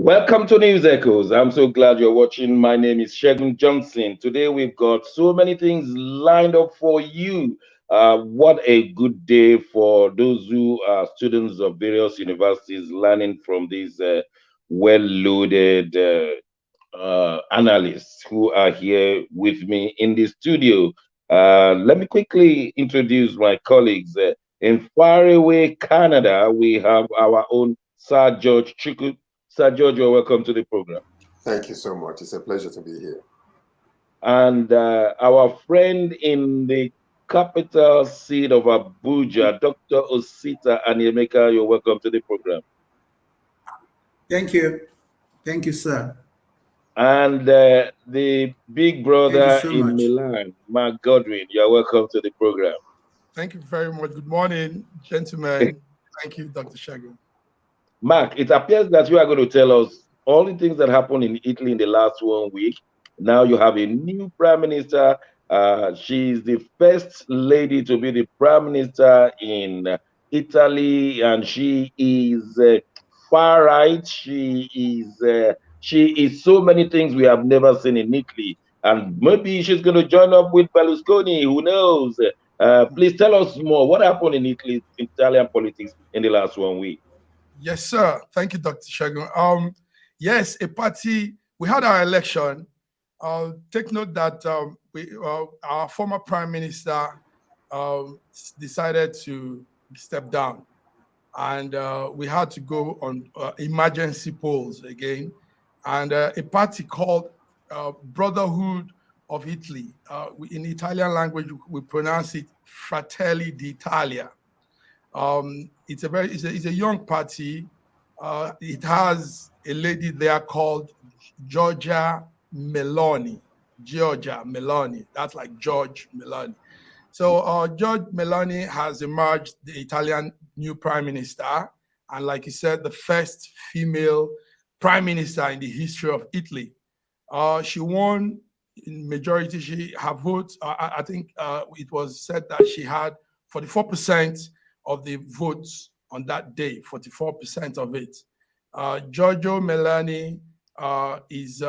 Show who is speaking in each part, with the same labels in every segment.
Speaker 1: Welcome to News Echoes. I'm so glad you're watching. My name is Shegun Johnson. Today we've got so many things lined up for you. What a good day for those who are students of various universities learning from these well-loaded analysts who are here with me in the studio. Let me quickly introduce my colleagues. In faraway Canada, we have our own Sir George Chiku. Sir George, you're welcome to the program.
Speaker 2: Thank you so much. It's a pleasure to be here.
Speaker 1: And our friend in the capital seat of Abuja, Dr. Osita Anyemeka, you're welcome to the program.
Speaker 3: Thank you. Thank you, sir.
Speaker 1: And the big brother
Speaker 3: so
Speaker 1: in
Speaker 3: much.
Speaker 1: Milan, Mark Godwin, you're welcome to the program.
Speaker 4: Thank you very much. Good morning, gentlemen. Thank you, Dr. Shagun.
Speaker 1: Mark, it appears that you are going to tell us all the things that happened in Italy in the last 1 week. Now you have a new prime minister. She's the first lady to be the prime minister in Italy, and she is far right. She is so many things we have never seen in Italy, and maybe she's going to join up with Berlusconi. Who knows? Please tell us more. What happened in Italy, Italian politics in the last 1 week?
Speaker 4: Yes, sir. Thank you, Dr. Shagun. Yes, a party. We had our election. Take note that our former prime minister decided to step down, and we had to go on emergency polls again. And a party called Brotherhood of Italy. In Italian language, we pronounce it Fratelli d'Italia. It's a young party. It has a lady there called Giorgia Meloni. That's like George Meloni. So George Meloni has emerged the Italian new prime minister, and like you said, the first female prime minister in the history of Italy. She won in majority. Her vote, I think it was said that she had 44% of the votes on that day, 44% of it. Giorgio Meloni is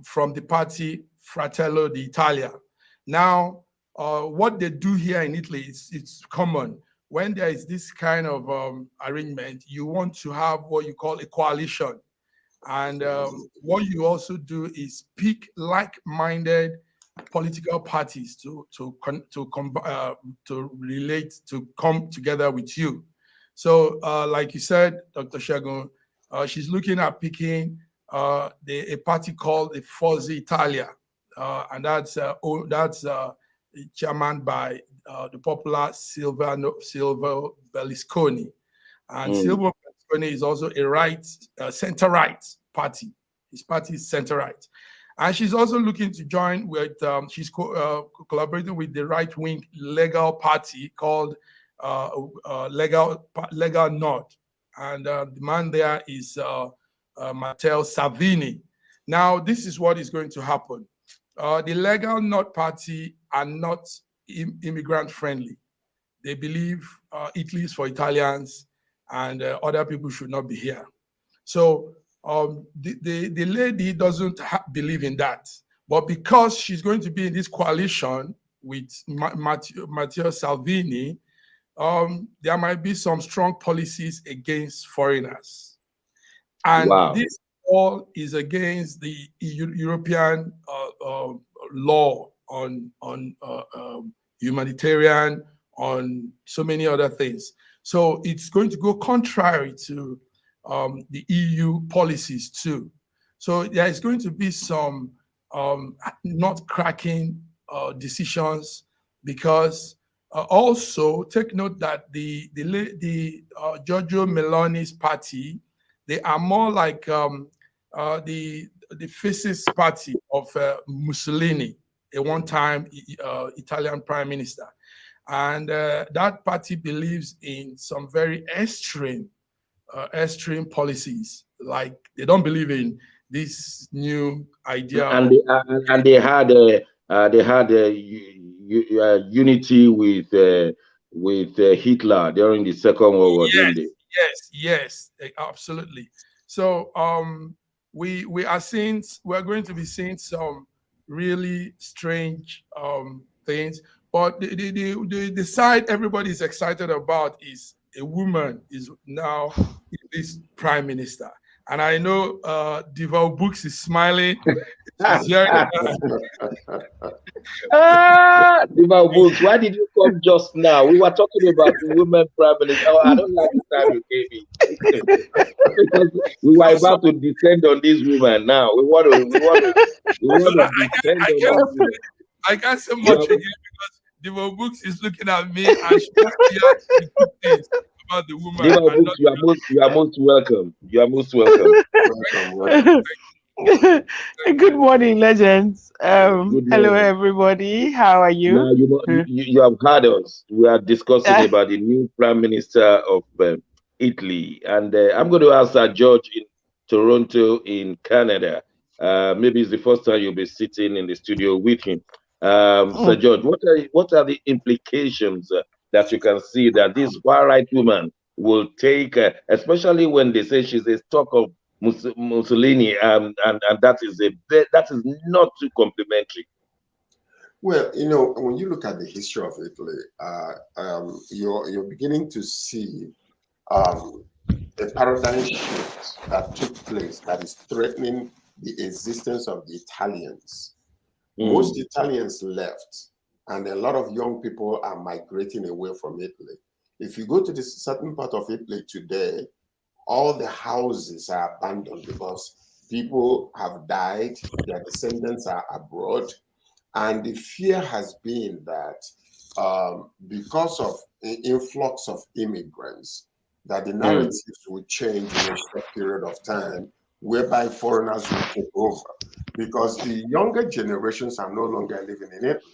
Speaker 4: from the party Fratello d'Italia. Now, what they do here in Italy it's common. When there is this kind of arrangement, you want to have what you call a coalition. And what you also do is pick like-minded political parties to relate, to come together with you. So like you said, Dr. Shagun, she's looking at picking a party called the Forza Italia, and that's chairman by the popular Silvio Berlusconi. And Silvio Berlusconi is also a center-right party. His party is center-right. And she's also looking to join with, she's collaborating with the right-wing legal party called Legal Nord. And the man there is Matteo Salvini. Now, this is what is going to happen. The Legal Nord party are not immigrant-friendly. They believe Italy is for Italians and other people should not be here. So the lady doesn't believe in that, but because she's going to be in this coalition with Matteo Salvini, there might be some strong policies against foreigners, and this all is against the European law on humanitarian, on so many other things. So it's going to go contrary to the EU policies too. So there is going to be some not cracking decisions, because also take note that the Giorgio Meloni's party, they are more like the fascist party of Mussolini, a one-time Italian prime minister. And that party believes in some very extreme policies. Like they don't believe in this new idea.
Speaker 1: And they had unity with Hitler during the Second World War, didn't they?
Speaker 4: Yes, absolutely. So we're going to be seeing some really strange things. But the side everybody is excited about is a woman is now this prime minister. And I know Deval Books is smiling. She's hearing
Speaker 1: Diva Books, why did you come just now? We were talking about women prime minister. Oh, I don't like the time you gave me. Because we were about to descend on this woman now. We want to descend on this woman.
Speaker 4: I can't say much again because Deval Books is looking at me and she wants to hear the good things about the woman.
Speaker 1: Diva Books, you are most welcome. You are most welcome.
Speaker 2: Welcome.
Speaker 5: Good morning, legends.
Speaker 1: Good morning.
Speaker 5: Hello, everybody. How are you?
Speaker 1: Now, you have heard us. We are discussing about the new Prime Minister of Italy. And I'm going to ask George in Toronto, in Canada. Maybe it's the first time you'll be sitting in the studio with him. Sir George, what are the implications that you can see that this far-right woman will take, especially when they say she's a stock of Mussolini, and that is not too complimentary.
Speaker 2: Well, when you look at the history of Italy, you're beginning to see a paradigm shift that took place that is threatening the existence of the Italians. Most Italians left, and a lot of young people are migrating away from Italy. If you go to this certain part of Italy today, all the houses are abandoned because people have died, their descendants are abroad. And the fear has been that because of the influx of immigrants, that the narratives will change in a short period of time, whereby foreigners will take over. Because the younger generations are no longer living in Italy.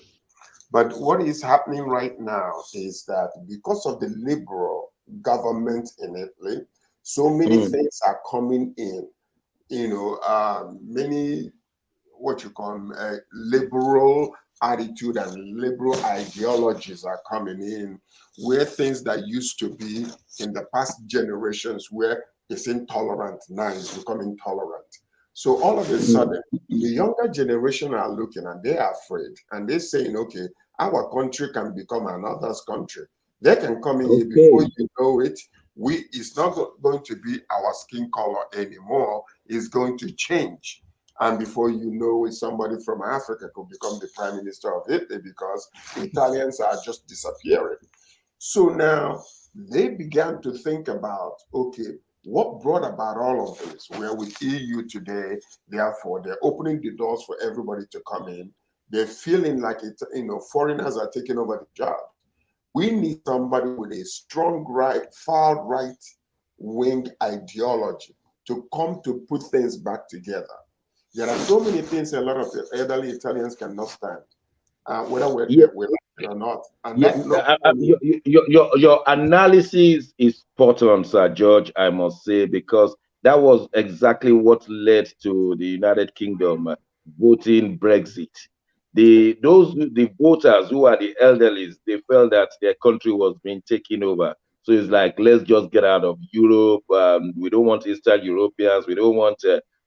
Speaker 2: But what is happening right now is that because of the liberal government in Italy, so many things are coming in, many what you call liberal attitude and liberal ideologies are coming in, where things that used to be in the past generations where it's intolerant now is becoming tolerant. So all of a sudden, the younger generation are looking and they are afraid and they're saying, okay, our country can become another's country. They can come in here before you know it. It's not going to be our skin color anymore. It's going to change. And before you know it, somebody from Africa could become the prime minister of Italy because Italians are just disappearing. So now they began to think about, okay, what brought about all of this? We're with EU today, therefore they're opening the doors for everybody to come in. They're feeling like foreigners are taking over the job. We need somebody with a strong far right wing ideology to come to put things back together. There are so many things a lot of the elderly Italians cannot stand, whether we like it or not. And
Speaker 1: your analysis is spot on, Sir George, I must say, because that was exactly what led to the United Kingdom voting Brexit. The voters who are the elderly, they felt that their country was being taken over. So it's like, let's just get out of Europe. We don't want Eastern Europeans. We don't want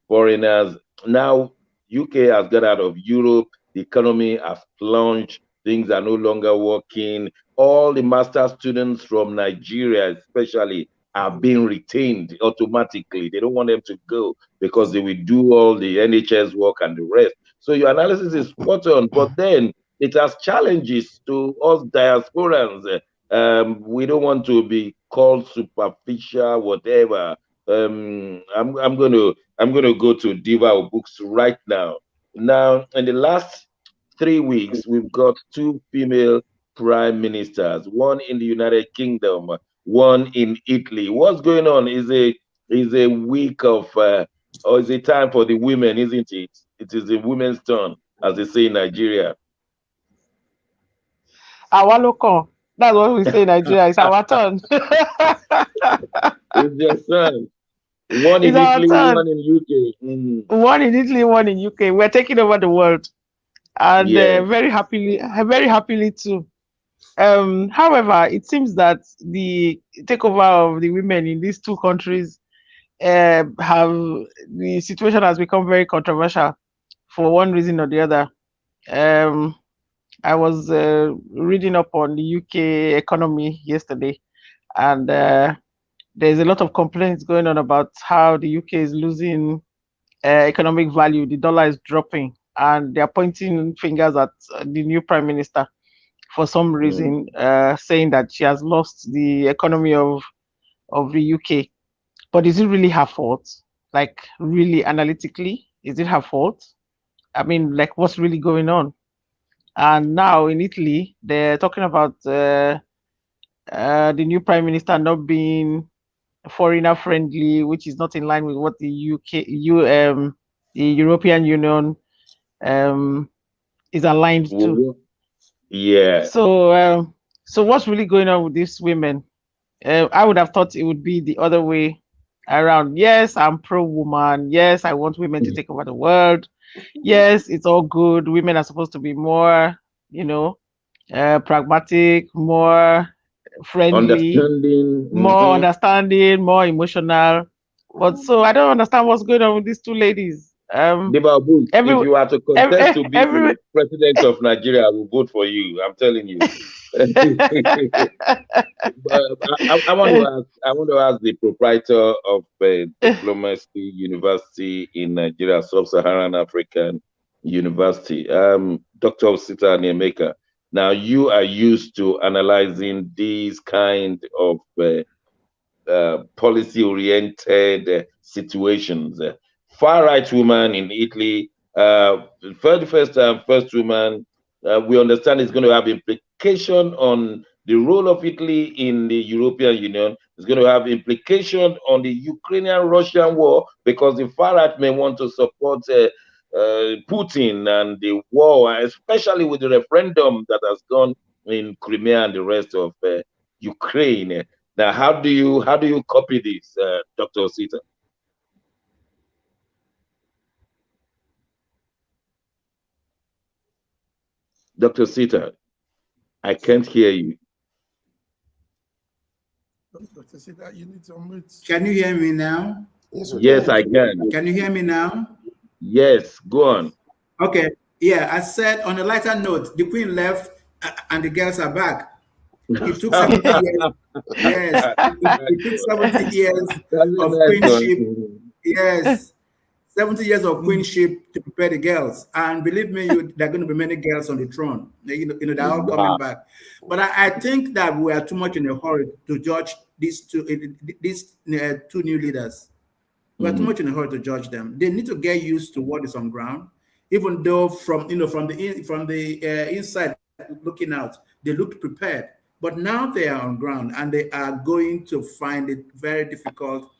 Speaker 1: foreigners. Now, UK has got out of Europe. The economy has plunged. Things are no longer working. All the master students from Nigeria, especially, are being retained automatically. They don't want them to go because they will do all the NHS work and the rest. So your analysis is spot on, but then it has challenges to us diasporans. We don't want to be called superficial, whatever. I'm gonna go to Diva Books right now. Now, in the last 3 weeks, we've got 2 female prime ministers, one in the United Kingdom, one in Italy. What's going on? Is a week of or is it time for the women, isn't it? It is the women's turn, as they say in Nigeria.
Speaker 5: Our local. That's what we say in Nigeria. It's our turn.
Speaker 1: It's your turn. One in Italy, one in UK.
Speaker 5: One in Italy, one in UK. We're taking over the world, and very happily too. However, it seems that the takeover of the women in these 2 countries have the situation has become very controversial for one reason or the other. I was reading up on the UK economy yesterday, and there's a lot of complaints going on about how the UK is losing economic value. The dollar is dropping, and they are pointing fingers at the new prime minister for some reason, saying that she has lost the economy of the UK. But is it really her fault? Like, really analytically, is it her fault? I mean, like, what's really going on? And now in Italy, they're talking about the new prime minister not being foreigner friendly, which is not in line with what the the European Union is aligned to.
Speaker 1: Yeah.
Speaker 5: So, so what's really going on with these women? I would have thought it would be the other way around. Yes, I'm pro-woman. Yes, I want women to take over the world. Yes, it's all good. Women are supposed to be more, pragmatic, more friendly, more understanding, more emotional. But so I don't understand what's going on with these two ladies.
Speaker 1: If you are to contest to be the president of Nigeria, I will vote for you. I'm telling you. I want to ask the proprietor of Diplomacy University in Nigeria, Sub-Saharan African University, Dr. Osita Nemeka. Now, you are used to analyzing these kind of policy-oriented situations. Far-right woman in Italy, for the first woman, we understand it's going to have implication on the role of Italy in the European Union. It's going to have implication on the Ukrainian-Russian war, because the far-right may want to support Putin and the war, especially with the referendum that has gone in Crimea and the rest of Ukraine. Now, how do you copy this, Dr. Osita? Dr. Osita, I can't hear you.
Speaker 4: Dr. Osita, you need to unmute.
Speaker 3: Can you hear me now?
Speaker 1: Yes, I can.
Speaker 3: Can you hear me now?
Speaker 1: Yes, go on.
Speaker 3: Okay. Yeah, I said on a lighter note, the queen left and the girls are back. It took 70 years. Yes, it took 70 years of queenship. Yes, 70 years of queenship to prepare the girls. And believe me, there are going to be many girls on the throne. They're all coming back. But I think that we are too much in a hurry to judge these two new leaders. We are too much in a hurry to judge them. They need to get used to what is on ground. Even though from the inside looking out, they looked prepared. But now they are on ground and they are going to find it very difficult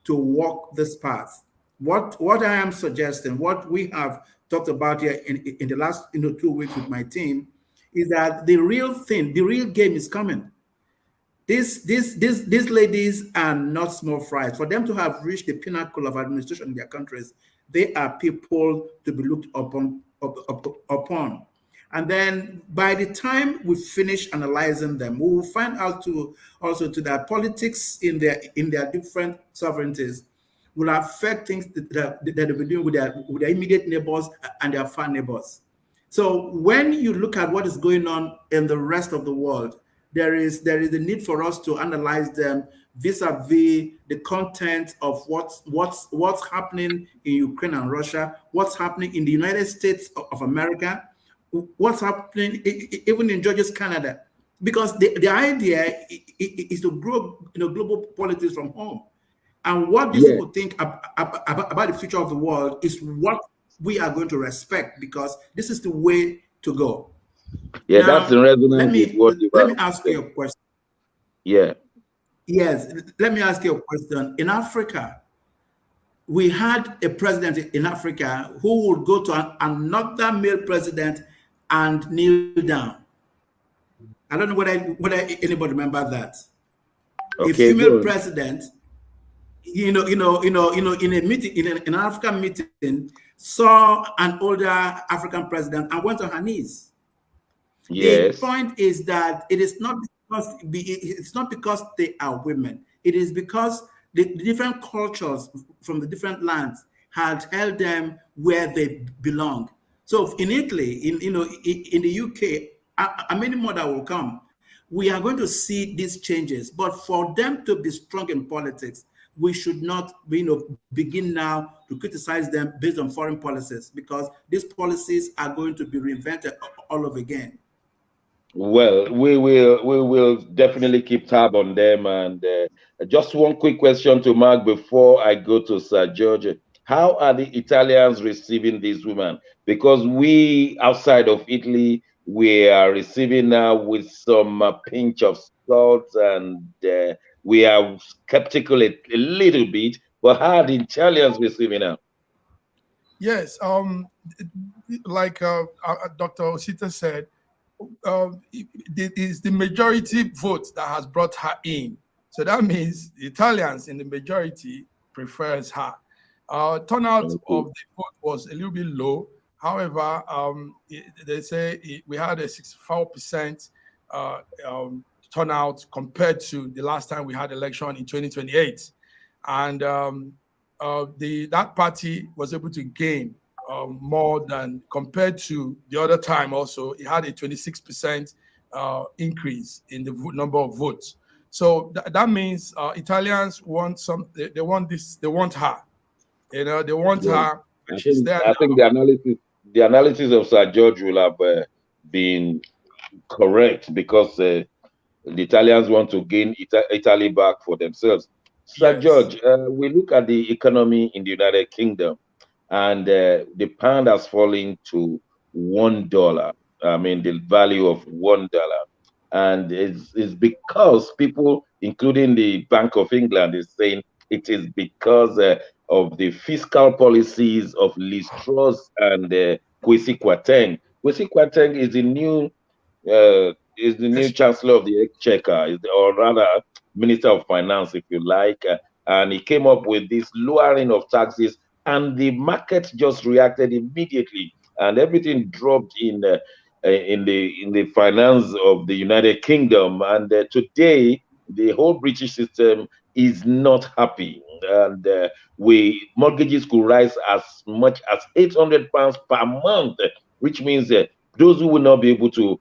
Speaker 3: to walk this path. What I am suggesting, what we have talked about here in the last 2 weeks with my team, is that the real thing, the real game is coming. These ladies are not small fries. For them to have reached the pinnacle of administration in their countries, they are people to be looked upon. And then by the time we finish analyzing them, we will find out also that politics in their different sovereignties will affect things that they'll be doing with their immediate neighbors and their far neighbors. So when you look at what is going on in the rest of the world, there is a need for us to analyze them vis-a-vis the content of what's happening in Ukraine and Russia, what's happening in the United States of America, what's happening even in Georgia's Canada, because the idea is to grow global politics from home. And what these people think about the future of the world is what we are going to respect, because this is the way to go.
Speaker 1: Yeah, now, that's in resonance with what you
Speaker 3: let me ask you a question.
Speaker 1: Yeah.
Speaker 3: Yes, let me ask you a question. In Africa, we had a president in Africa who would go to another male president and kneel down. I don't know whether anybody remember that. Okay, a female president, in a meeting, in an African meeting, saw an older African president and went on her knees. Yes. The point is that it's not because they are women. It is because the different cultures from the different lands had held them where they belong. So in Italy, in the UK, and many more that will come, we are going to see these changes. But for them to be strong in politics, we should not, begin now to criticize them based on foreign policies, because these policies are going to be reinvented all over again.
Speaker 1: Well, we will definitely keep tab on them. And just one quick question to Mark before I go to Sir George. How are the Italians receiving this woman? Because we outside of Italy, we are receiving now with some pinch of salt, and we are skeptical a little bit. But how are the Italians receiving her?
Speaker 4: Yes, like Dr. Osita said, it is the majority vote that has brought her in. So that means the Italians in the majority prefers her. Turnout of the vote was a little bit low. However, they say we had a 64% turnout compared to the last time we had election in 2028. And that party was able to gain more than compared to the other time. Also, it had a 26% increase in the number of votes. So that means Italians want they want this. They want her. They want her. She's there
Speaker 1: I think the analysis of Sir George will have been correct, because the Italians want to gain Italy back for themselves. Sir
Speaker 3: Yes.
Speaker 1: George, we look at the economy in the United Kingdom, and the pound has fallen to $1. I mean, the value of $1, and it's because people, including the Bank of England, is saying it is because of the fiscal policies of Liz Truss and Kwesi Kwarteng. Kwesi Kwarteng is the new
Speaker 3: Yes.
Speaker 1: Chancellor of the Exchequer, or rather Minister of Finance, if you like, and he came up with this lowering of taxes, and the market just reacted immediately, and everything dropped in the finance of the United Kingdom. And today, the whole British system is not happy, and we mortgages could rise as much as £800 per month, which means those who will not be able to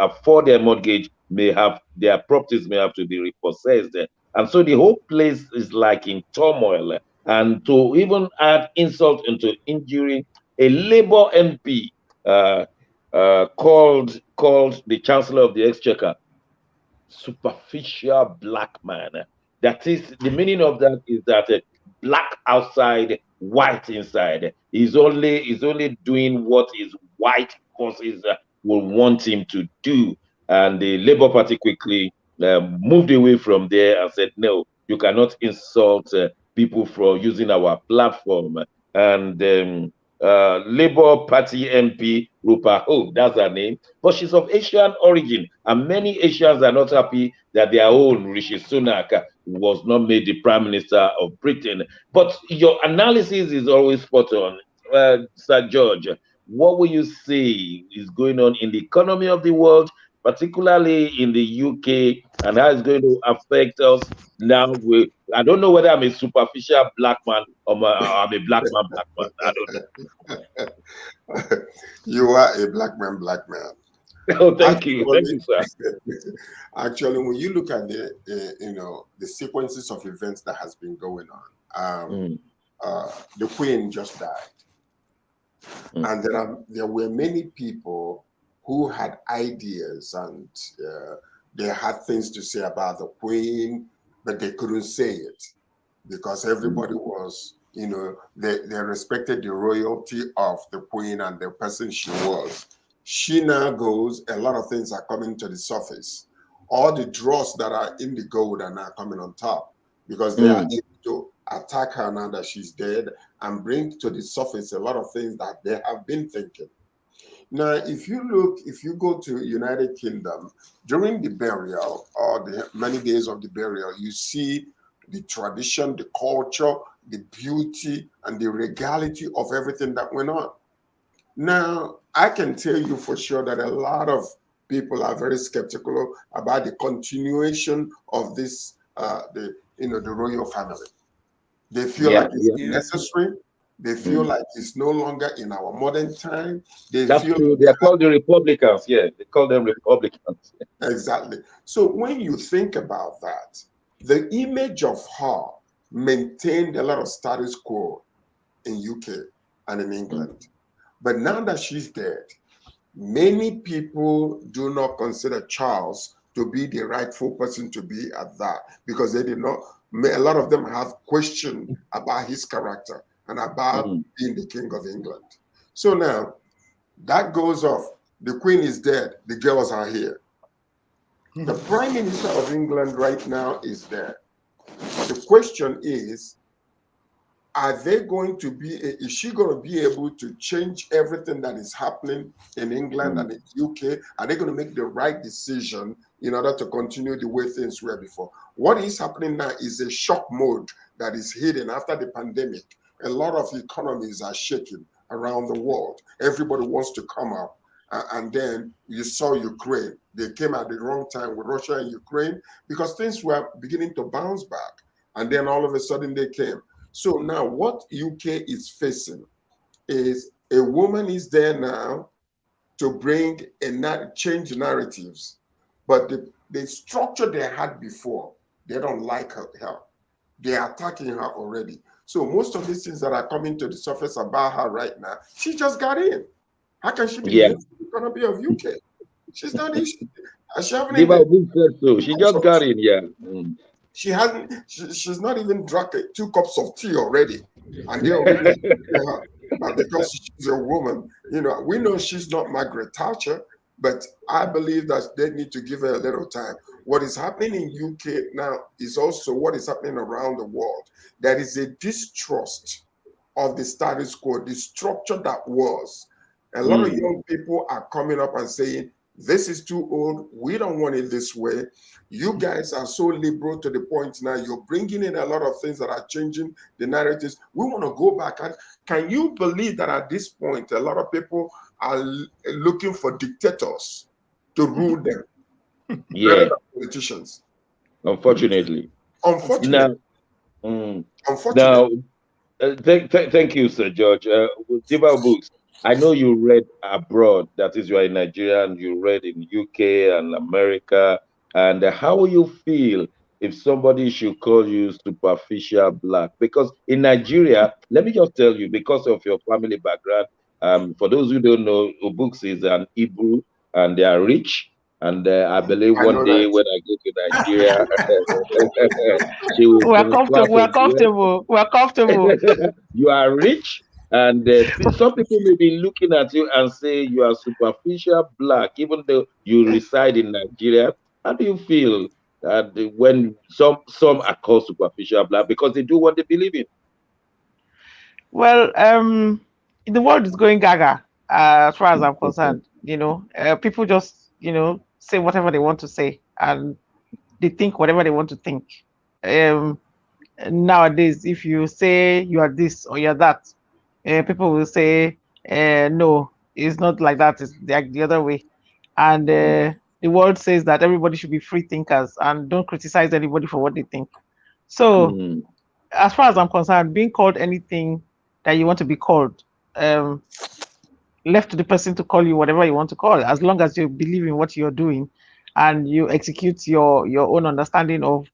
Speaker 1: afford their mortgage may have their properties may have to be repossessed, and so the whole place is like in turmoil. And to even add insult into injury, a Labour MP uh, called the Chancellor of the Exchequer superficial black man. That is, the meaning of that is that black outside, white inside. He's only doing what his white bosses will want him to do. And the Labour Party quickly moved away from there and said, no, you cannot insult people for using our platform. And Labour Party MP Rupa Ho, that's her name, but she's of Asian origin, and many Asians are not happy that their own Rishi Sunak was not made the Prime Minister of Britain. But your analysis is always spot on, Sir George. What will you say is going on in the economy of the world, particularly in the UK, and how it's going to affect us now? I don't know whether I'm a superficial black man or I'm a black man, black man. I don't know.
Speaker 2: You are a black man.
Speaker 1: Oh, thank you, sir.
Speaker 2: Actually, when you look at the sequences of events that has been going on, the Queen just died, and there were many people who had ideas, and they had things to say about the Queen, but they couldn't say it because everybody was, they respected the royalty of the Queen and the person she was. She now goes, a lot of things are coming to the surface. All the dross that are in the gold are now coming on top, because they are able to attack her now that she's dead and bring to the surface a lot of things that they have been thinking. Now, if you go to United Kingdom, during the burial or the many days of the burial, you see the tradition, the culture, the beauty, and the regality of everything that went on. Now, I can tell you for sure that a lot of people are very skeptical about the continuation of this the royal family. They feel like it's necessary. They feel like it's no longer in our modern time.
Speaker 1: That's true. They are called the Republicans. Yeah, they call them Republicans.
Speaker 2: Exactly. So when you think about that, the image of her maintained a lot of status quo in UK and in England. But now that she's dead, many people do not consider Charles to be the rightful person to be at that, because they did not. A lot of them have questioned about his character and about being the King of England. So now that goes off. The Queen is dead. The girls are here. The Prime Minister of England right now is there. The question is, are they going to be, is she going to be able to change everything that is happening in England and in the UK? Are they going to make the right decision in order to continue the way things were before? What is happening now is a shock mode that is hidden after the pandemic. A lot of economies are shaking around the world. Everybody wants to come up. And then you saw Ukraine. They came at the wrong time with Russia and Ukraine because things were beginning to bounce back. And then all of a sudden they came. So now what UK is facing is a woman is there now to bring change narratives. But the structure they had before, they don't like her. They're attacking her already. So most of these things that are coming to the surface about her right now, she just got in. How can she be the economy of UK? She's not. She
Speaker 1: just got in. Yeah.
Speaker 2: She hasn't. She's not even drunk 2 cups of tea already, and they already her. But because she's a woman, we know she's not Margaret Thatcher, but I believe that they need to give her a little time. What is happening in UK now is also what is happening around the world. There is a distrust of the status quo, the structure that was. A lot of young people are coming up and saying, this is too old. We don't want it this way. You guys are so liberal to the point now. You're bringing in a lot of things that are changing the narratives. We want to go back. And can you believe that at this point, a lot of people are looking for dictators to rule them?
Speaker 1: Yeah.
Speaker 2: Politicians.
Speaker 1: Unfortunately.
Speaker 2: Unfortunately.
Speaker 1: Now, thank you, Sir George. Diva Books, I know you read abroad, that is, you are in Nigeria and you read in UK and America. And how will you feel if somebody should call you superficial black? Because in Nigeria, let me just tell you, because of your family background, for those who don't know, Books is an Hebrew and they are rich. And I believe one day when I go to Nigeria, she will.
Speaker 5: We're comfortable. We're comfortable.
Speaker 1: You are rich. And some people may be looking at you and say you are superficial black, even though you reside in Nigeria. How do you feel that when some are called superficial black because they do what they believe in?
Speaker 5: Well, the world is going gaga as far as I'm concerned. People just say whatever they want to say, and they think whatever they want to think. Nowadays, if you say you are this or you're that, people will say, no, it's not like that. It's the other way. And the world says that everybody should be free thinkers and don't criticize anybody for what they think. So as far as I'm concerned, being called anything that you want to be called, left to the person to call you whatever you want to call, as long as you believe in what you're doing and you execute your own understanding of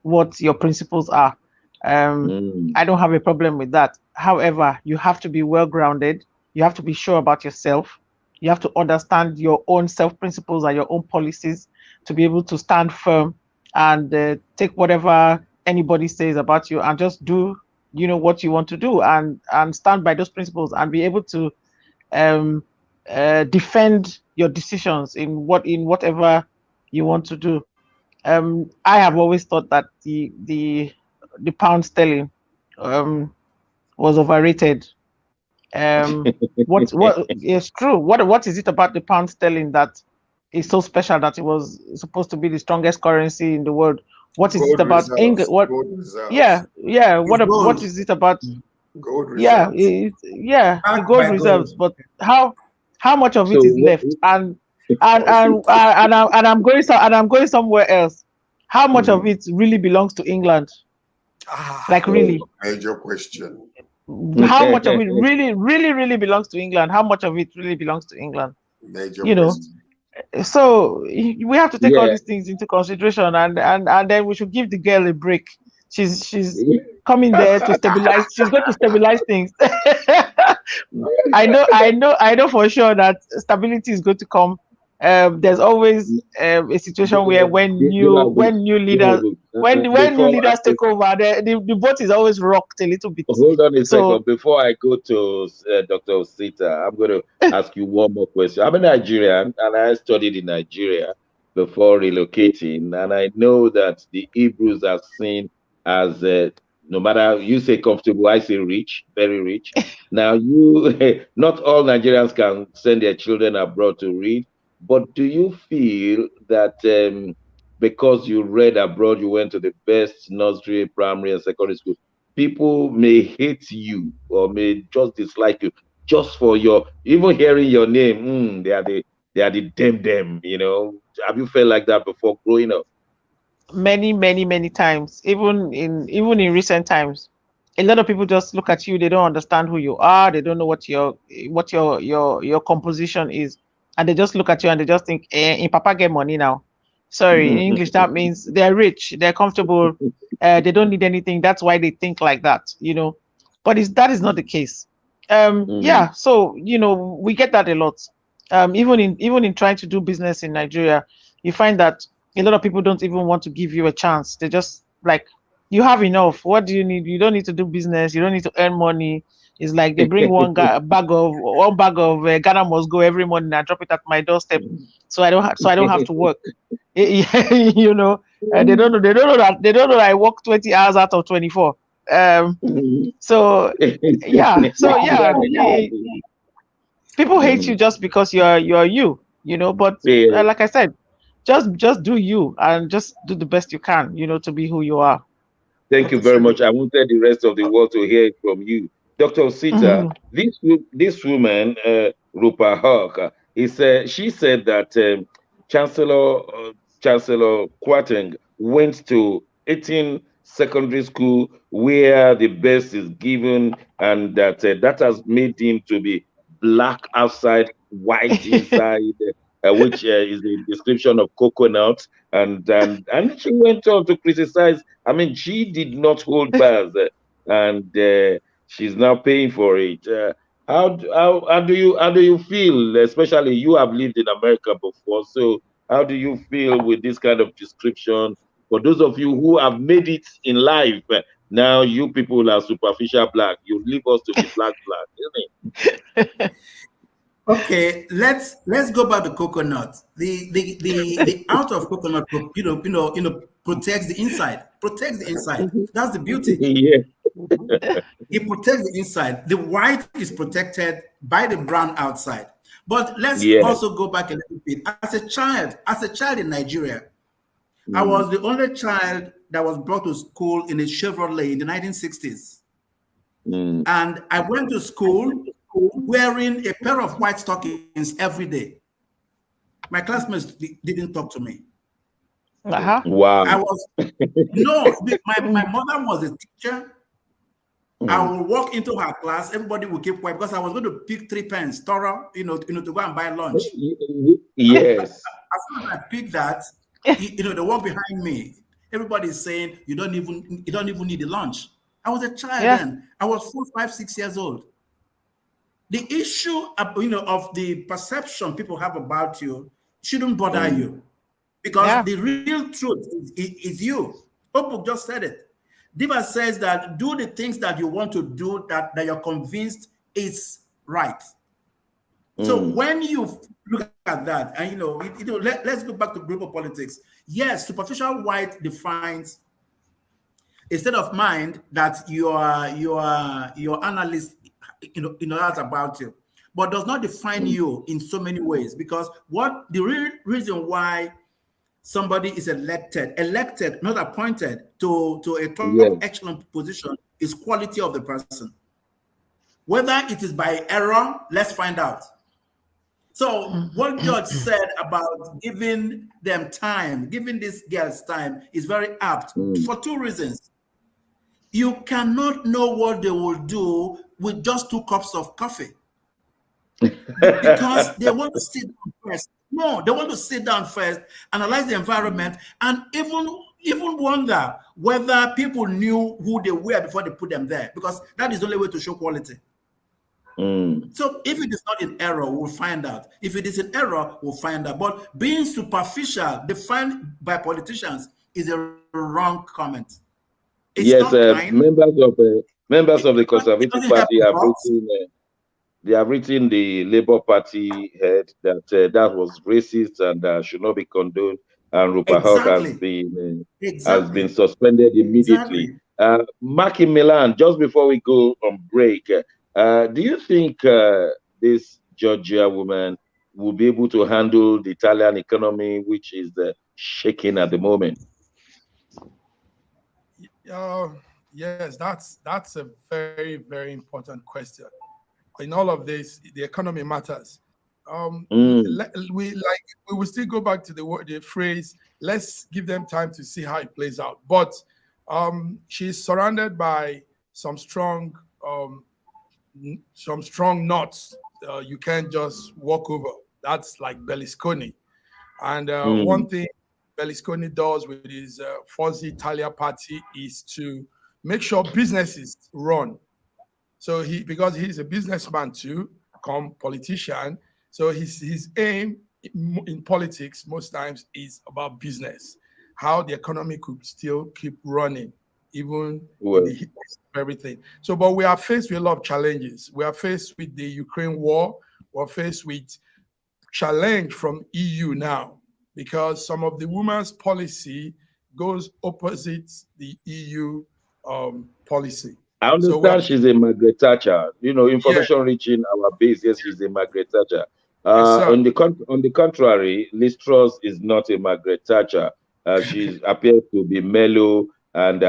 Speaker 5: what your principles are. I don't have a problem with that. However, you have to be well grounded. You have to be sure about yourself. You have to understand your own self principles and your own policies to be able to stand firm and take whatever anybody says about you and just do what you want to do and stand by those principles and be able to defend your decisions in whatever you want to do. I have always thought that the pound sterling was overrated. What is true? What is it about the pound sterling that is so special that it was supposed to be the strongest currency in the world? What is it about England? What is it about?
Speaker 2: Gold reserves.
Speaker 5: The gold reserves. But how much of it is left? And I'm going somewhere else. how much of it really belongs to England? Like really?
Speaker 2: Major question.
Speaker 5: How much of it really belongs to England? How much of it really belongs to England?
Speaker 2: Major
Speaker 5: You know,
Speaker 2: question.
Speaker 5: so we have to take all
Speaker 1: Yeah.
Speaker 5: these things into consideration, and then we should give the girl a break. She's coming there to stabilize. She's going to stabilize things. I know for sure that stability is going to come. There's always a situation where when new leaders take over, the boat is always rocked a little bit.
Speaker 1: Hold on a
Speaker 5: So
Speaker 1: second. Before I go to Dr. Osita, I'm going to ask you one more question. I'm a Nigerian and I studied in Nigeria before relocating. And I know that the Hebrews are seen as, no matter you say comfortable, I say rich, very rich. Now, not all Nigerians can send their children abroad to read. But do you feel that because you read abroad, you went to the best nursery, primary, and secondary school, people may hate you or may just dislike you just for your even hearing your name? They are the them. Have you felt like that before growing up?
Speaker 5: many times, even in recent times, a lot of people just look at you. They don't understand who you are. They don't know what your composition is, and they just look at you and they just think, in Papa get money now. Sorry, in English that means they're rich, they're comfortable, they don't need anything. That's why they think like that, But that is not the case. Yeah. So we get that a lot. Even in trying to do business in Nigeria, you find that a lot of people don't even want to give you a chance. They just like, you have enough. What do you need? You don't need to do business. You don't need to earn money. It's like they bring one bag of Ghana must go every morning and drop it at my doorstep, so I don't have to work. They don't know that I work 20 hours out of 24. So yeah, people hate you just because you're you, But
Speaker 1: Yeah.
Speaker 5: like I said, just do you and just do the best you can, to be who you are.
Speaker 1: Thank you very much. I wanted the rest of the world to hear it from you. Dr. Osita, this woman, Rupa Hawk, she said that Chancellor Kwarteng went to 18 secondary school where the best is given, and that has made him to be black outside, white inside, which is the description of coconut. And she went on to criticize. I mean, she did not hold back, and she's now paying for it. How do you feel? Especially you have lived in America before, so how do you feel with this kind of description? For those of you who have made it in life, now you people are superficial black. You leave us to be black, isn't it?
Speaker 3: Okay, let's go back to coconut. The out of coconut, protects the inside. Protects the inside. That's the beauty.
Speaker 1: Yeah.
Speaker 3: It protects the inside. The white is protected by the brown outside. But let's
Speaker 1: Yeah.
Speaker 3: also go back a little bit. As a child in Nigeria, I was the only child that was brought to school in a Chevrolet in the 1960s. And I went to school wearing a pair of white stockings every day. My classmates didn't talk to me.
Speaker 1: Wow.
Speaker 3: I was my mother was a teacher. I would walk into her class, everybody would keep quiet because I was going to pick 3 pence, thorough, to go and buy lunch.
Speaker 1: Yes.
Speaker 3: As soon as I picked that, the one behind me, everybody's saying you don't even need the lunch. I was a child then. I was 4, 5, 6 years old. The issue of the perception people have about you shouldn't bother you, because the real truth is you. Opuk just said it. Diva says that do the things that you want to do that you're convinced is right. So when you look at that, and let's go back to global politics. Yes, superficial white defines a state of mind that your analyst that's about you, but does not define you in so many ways. Because what the real reason why somebody is elected, not appointed to a top echelon position, is quality of the person. Whether it is by error, let's find out. So what George said about giving them time, giving these girls time, is very apt for two reasons. You cannot know what they will do with just 2 cups of coffee. Because they want to sit down first. No, they want to sit down first, analyze the environment, and even wonder whether people knew who they were before they put them there, because that is the only way to show quality. So if it is not in error, we'll find out. If it is in error, we'll find out. But being superficial, defined by politicians, is a wrong comment. It's
Speaker 1: yes,
Speaker 3: not kind.
Speaker 1: members of the Conservative Party have written. They have written the Labour Party head that that was racist and should not be condoned, and Rupert Hogg has been suspended immediately. Mark in Milan, just before we go on break, do you think this Georgia woman will be able to handle the Italian economy, which is shaking at the moment?
Speaker 4: Yes, that's a very, very important question. In all of this, the economy matters. We will still go back to the phrase, let's give them time to see how it plays out. But she's surrounded by some strong knots. You can't just walk over. That's like Berlusconi. And one thing Berlusconi does with his Forza Italia party is to make sure businesses run. So because he's a businessman too, come politician, so his aim in politics most times is about business, how the economy could still keep running, even in the heat of everything. So, but we are faced with a lot of challenges. We are faced with the Ukraine war. We're faced with challenge from EU now, because some of the women's policy goes opposite the EU policy.
Speaker 1: I understand she's a Margaret Thatcher. You know, information reaching our base. Yes, she's a Margaret Thatcher. On the contrary, Liz Truss is not a Margaret Thatcher. She appears to be mellow, and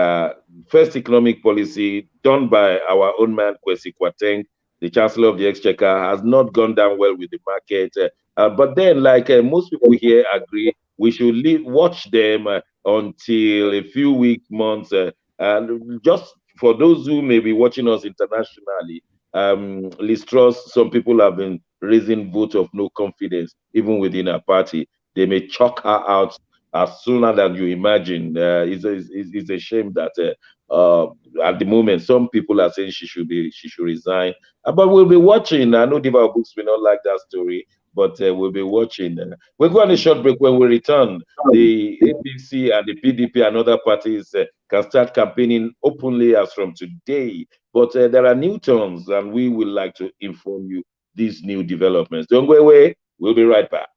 Speaker 1: first economic policy done by our own man Kwesi Kwarteng, the Chancellor of the Exchequer, has not gone down well with the market. But then, like most people here agree, we should watch them until a few weeks, months, and just for those who may be watching us internationally, Liz Truss, some people have been raising vote of no confidence, even within her party. They may chuck her out as sooner than you imagine. It's a shame that at the moment, some people are saying she should resign. But we'll be watching. I know Diva Books will not like that story, but we'll be watching. We'll go on a short break. When we return, the APC and the PDP and other parties can start campaigning openly as from today. But there are new turns, and we would like to inform you these new developments. Don't go away. We'll be right back.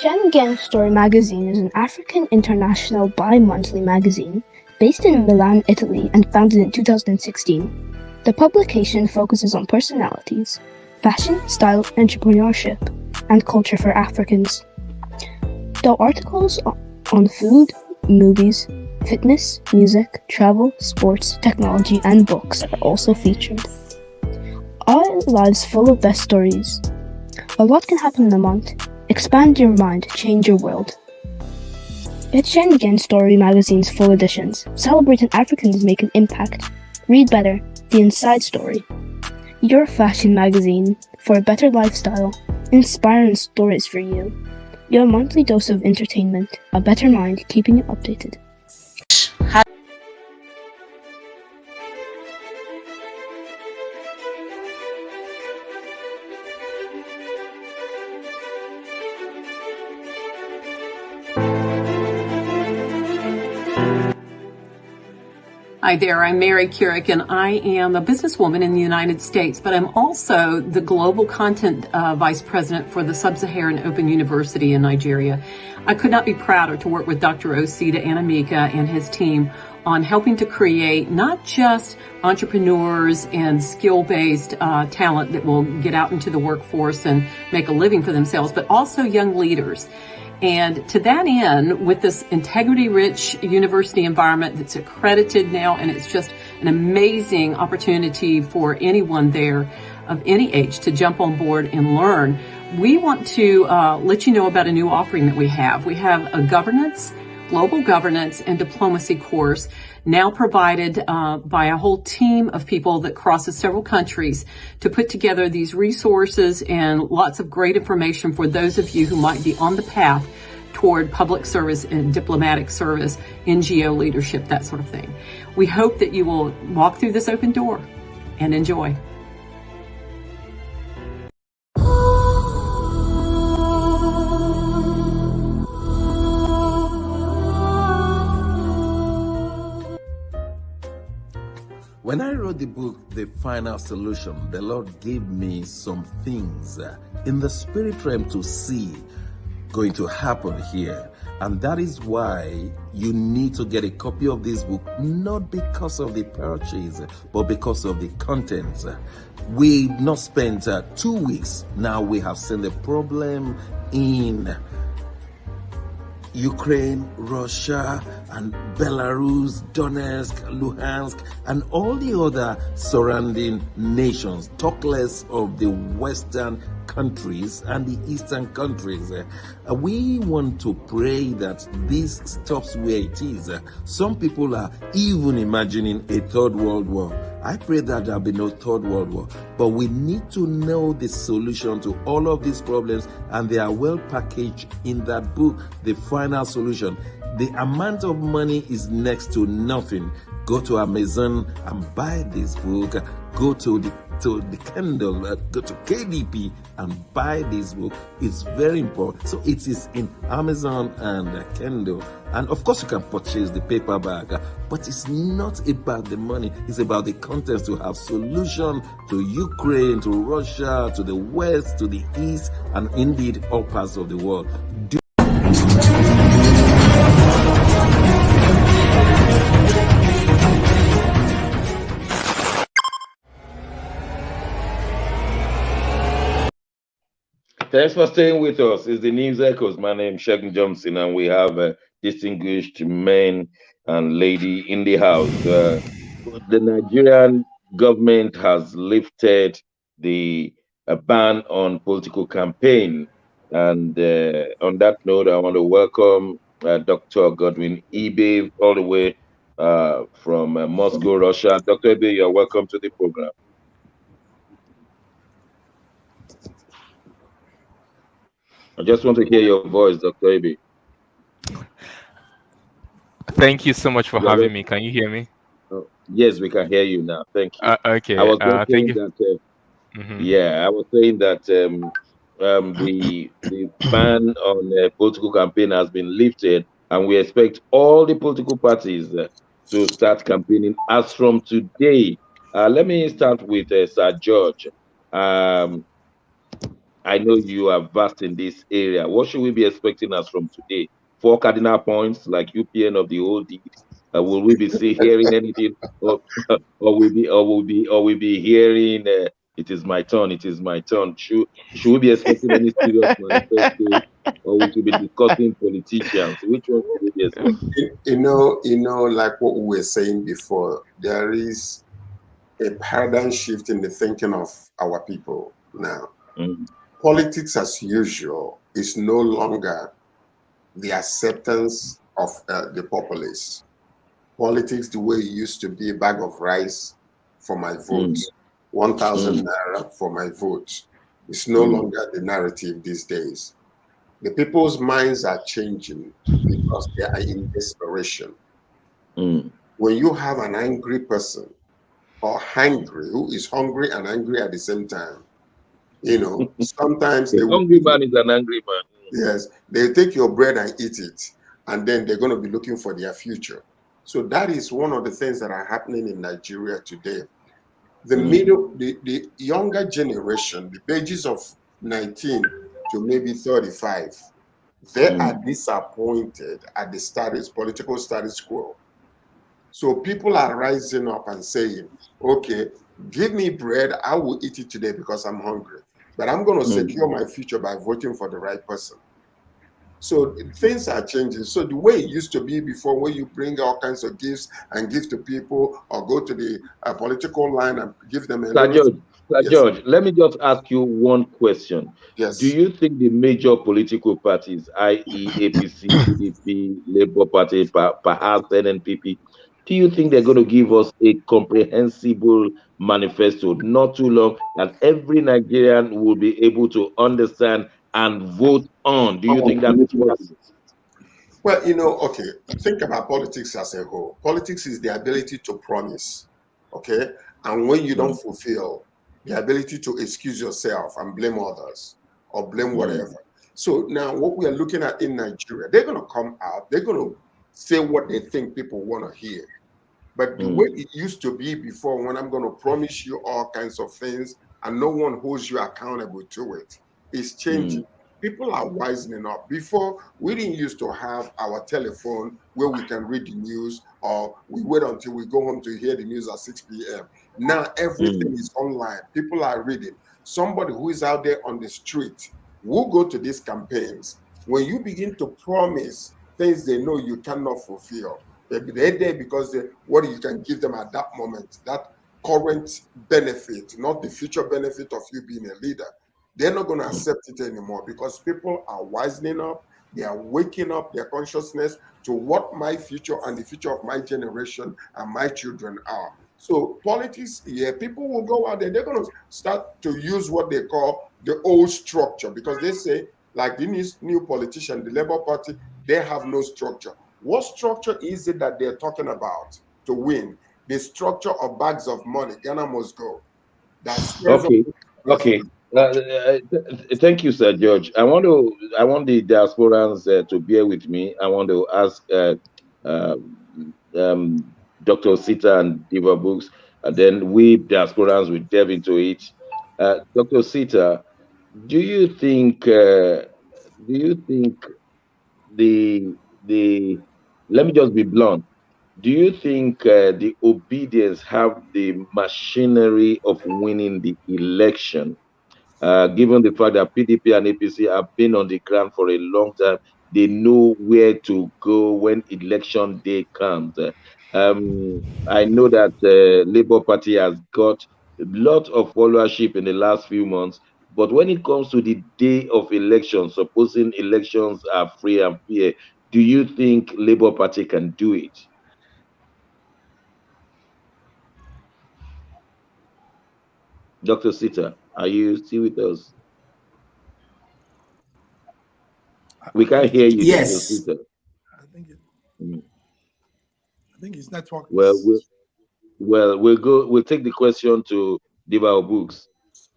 Speaker 6: Schengen Story magazine is an African international bi-monthly magazine based in Milan, Italy, and founded in 2016. The publication focuses on personalities, fashion, style, entrepreneurship, and culture for Africans. Though articles on food, movies, fitness, music, travel, sports, technology, and books are also featured. Our lives full of best stories. A lot can happen in a month. Expand your mind, change your world. Get Schengen Story magazine's full editions. Celebrating Africans make an impact. Read better, the inside story. Your fashion magazine for a better lifestyle. Inspiring stories for you. Your monthly dose of entertainment. A better mind, keeping you updated.
Speaker 7: Hi there, I'm Mary Keurig, and I am a businesswoman in the United States, but I'm also the Global Content Vice President for the Sub-Saharan Open University in Nigeria. I could not be prouder to work with Dr. Osita Anamika and his team on helping to create not just entrepreneurs and skill-based talent that will get out into the workforce and make a living for themselves, but also young leaders. And to that end, with this integrity-rich university environment that's accredited now, and it's just an amazing opportunity for anyone there of any age to jump on board and learn, we want to let you know about a new offering that we have. We have a global governance and diplomacy course now provided by a whole team of people that crosses several countries to put together these resources and lots of great information for those of you who might be on the path toward public service and diplomatic service, NGO leadership, that sort of thing. We hope that you will walk through this open door and enjoy.
Speaker 8: When I wrote the book, The Final Solution, the Lord gave me some things in the spirit realm to see going to happen here. And that is why you need to get a copy of this book, not because of the purchase, but because of the contents. We not spent 2 weeks. Now we have seen the problem in Ukraine, Russia, and Belarus, Donetsk, Luhansk, and all the other surrounding nations, talk less of the Western countries and the Eastern countries. We want to pray that this stops where it is. Some people are even imagining a third world war. I pray that there'll be no third world war. But we need to know the solution to all of these problems, and they are well packaged in that book, The Final Solution. The amount of money is next to nothing. Go to Amazon and buy this book. Go to the Kindle, go to KDP and buy this book. It's very important. So it is in Amazon and Kindle. And of course you can purchase the paperback, but it's not about the money. It's about the contents to have solution to Ukraine, to Russia, to the West, to the East, and indeed all parts of the world.
Speaker 1: Thanks for staying with us. It's the News Echoes. My name is Shegun Johnson, and we have distinguished men and lady in the house. The Nigerian government has lifted the ban on political campaign. And on that note, I want to welcome Dr. Godwin Abe all the way from Moscow, Russia. Dr. Abe, you're welcome to the program. I just want to hear your voice, Dr. Abe.
Speaker 9: Thank you so much for having me. Can you hear me?
Speaker 1: Yes, we can hear you now. Thank you.
Speaker 9: Okay.
Speaker 1: I was
Speaker 9: thank you.
Speaker 1: that. Yeah, I was saying that the ban on political campaign has been lifted, and we expect all the political parties to start campaigning as from today. Let me start with Sir George. I know you are vast in this area. What should we be expecting as from today? 4 cardinal points like UPN of the old deed. Will we be hearing anything, or will we be hearing? It is my turn. It is my turn. Should we be expecting any serious manifesto, or we should be discussing politicians? Which one should we be expecting?
Speaker 2: You know, like what we were saying before, there is a paradigm shift in the thinking of our people now. Politics as usual is no longer the acceptance of the populace. Politics the way it used to be, a bag of rice for my vote, 1,000 naira for my vote. It's no longer the narrative these days. The people's minds are changing because they are in desperation. When you have an angry person or hungry, who is hungry and angry at the same time, you know, sometimes
Speaker 1: the hungry man is an angry man.
Speaker 2: Yes, they take your bread and eat it, and then they're going to be looking for their future. So that is one of the things that are happening in Nigeria today. The younger generation, the ages of 19 to maybe 35, they are disappointed at the political status quo. So people are rising up and saying, okay, give me bread, I will eat it today because I'm hungry. But I'm going to secure my future by voting for the right person. So things are changing. So the way it used to be before, where you bring all kinds of gifts and give to people, or go to the political line and give them a little.
Speaker 1: Sir George, let me just ask you one question.
Speaker 2: Yes.
Speaker 1: Do you think the major political parties, i.e., APC, PDP, Labour Party, perhaps NNPP, do you think they're going to give us a comprehensible manifesto, not too long, that every Nigerian will be able to understand and vote on? Do you think that is possible?
Speaker 2: Well, okay, think about politics as a whole. Politics is the ability to promise, okay? And when you don't fulfill, the ability to excuse yourself and blame others or blame whatever. So now what we are looking at in Nigeria, they're going to come out, they're going to say what they think people want to hear. But the way it used to be before, when I'm going to promise you all kinds of things and no one holds you accountable to it, is changing. People are wisening up. Before, we didn't used to have our telephone where we can read the news, or we wait until we go home to hear the news at 6 p.m. Now everything is online. People are reading. Somebody who is out there on the street will go to these campaigns. When you begin to promise things they know you cannot fulfill, they're there because what you can give them at that moment, that current benefit, not the future benefit of you being a leader. They're not going to accept it anymore, because people are wisening up. They are waking up their consciousness to what my future and the future of my generation and my children are. So politics, people will go out there. They're going to start to use what they call the old structure, because they say, like the new politician, the Labour Party, they have no structure. What structure is it that they're talking about to win? The structure of bags of money. Ghana must go. That's
Speaker 1: okay. Thank you, Sir George. I want the diasporans to bear with me. I want to ask Dr. Sita and Diva Books, and then we diasporans will delve into it. Dr. Sita, do you think the let me just be blunt. Do you think the obedience have the machinery of winning the election? Given the fact that PDP and APC have been on the ground for a long time, they know where to go when election day comes. I know that Labour Party has got a lot of followership in the last few months, but when it comes to the day of election, supposing elections are free and fair, do you think Labour Party can do it? Dr. Sita, are you still with us? We can't hear you, Dr. Sita.
Speaker 4: I think his network.
Speaker 1: We'll take the question to Deva Books.